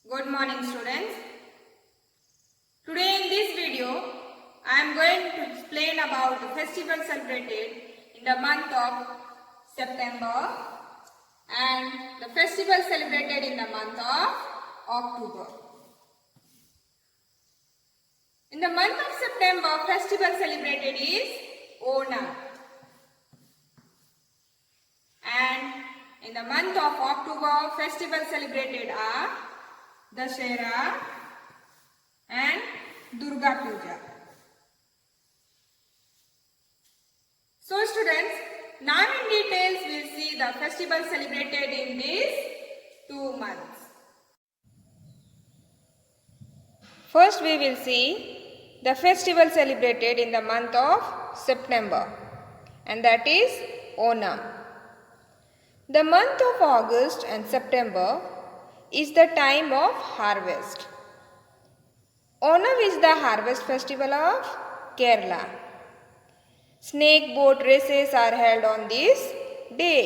Good morning, students. Today in this video, I am going to explain about the festival celebrated in the month of September and the festival celebrated in the month of October. In the month of September, festival celebrated is Onam. And in the month of October, festival celebrated are Dussehra and Durga Puja. So students, now in details we will see the festival celebrated in these 2 months. First we will see the festival celebrated in the month of September, and that is Onam. The month of August and September is the time of harvest. Onam is the harvest festival of Kerala. Snake boat races are held on this day.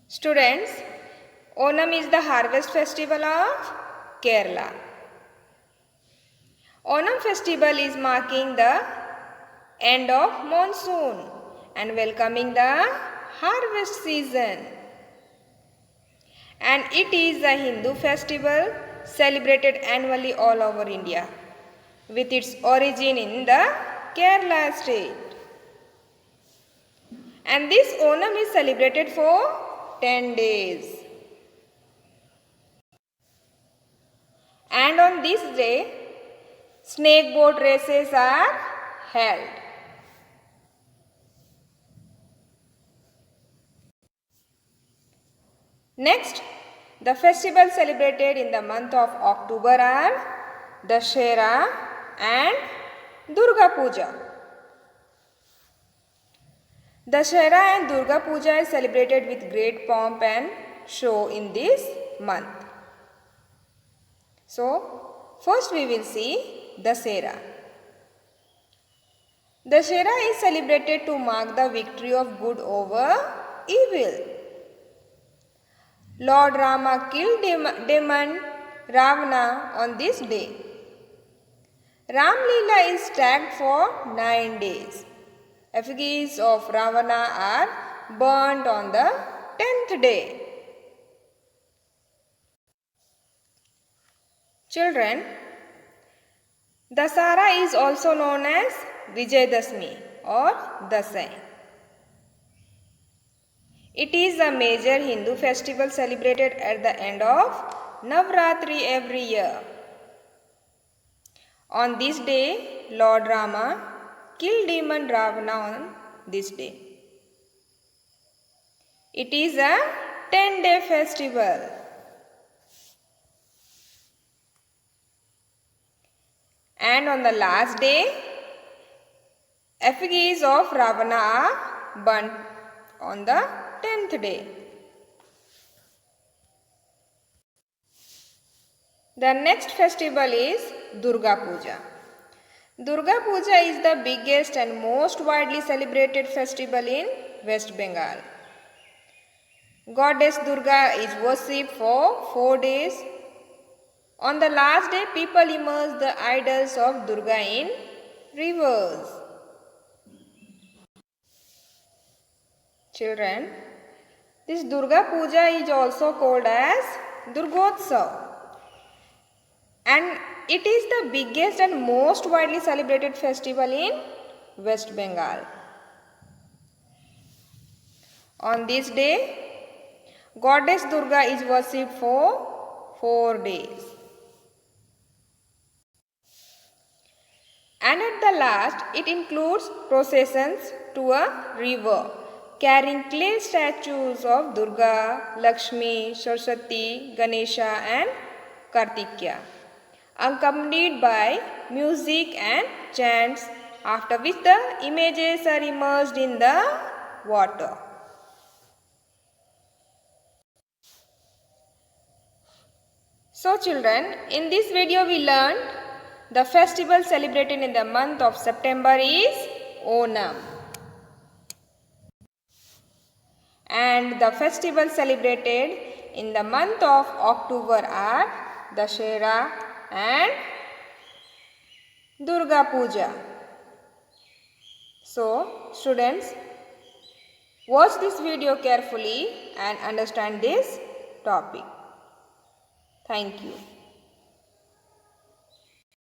Students, Onam is the harvest festival of Kerala. Onam festival is marking the end of monsoon and welcoming the harvest season. And it is a Hindu festival celebrated annually all over India, with its origin in the Kerala state. And this Onam is celebrated for 10 days. And on this day, snake boat races are held. Next, the festivals celebrated in the month of October are Dussehra and Durga Puja. Dussehra and Durga Puja is celebrated with great pomp and show in this month. So, first we will see Dussehra. Dussehra is celebrated to mark the victory of good over evil. Lord Rama killed demon Ravana on this day. Ram Leela is tagged for 9 days. Effigies of Ravana are burnt on the 10th day. Children, Dasara is also known as Vijayadashmi or Dasai. It is a major Hindu festival celebrated at the end of Navratri every year. On this day, Lord Rama killed demon Ravana on this day. It is a 10-day festival. And on the last day, effigies of Ravana are burnt on the 10th day. The next festival is Durga Puja. Durga Puja is the biggest and most widely celebrated festival in West Bengal. Goddess Durga is worshipped for 4 days. On the last day, people immerse the idols of Durga in rivers. Children, this Durga Puja is also called as Durgotsav, and it is the biggest and most widely celebrated festival in West Bengal. On this day, Goddess Durga is worshipped for 4 days. And at the last, it includes processions to a river, carrying clay statues of Durga, Lakshmi, Saraswati, Ganesha and Kartikeya, accompanied by music and chants, after which the images are immersed in the water. So children, in this video we learned the festival celebrated in the month of September is Onam. And the festival celebrated in the month of October are Dussehra and Durga Puja. So, students, watch this video carefully and understand this topic. Thank you.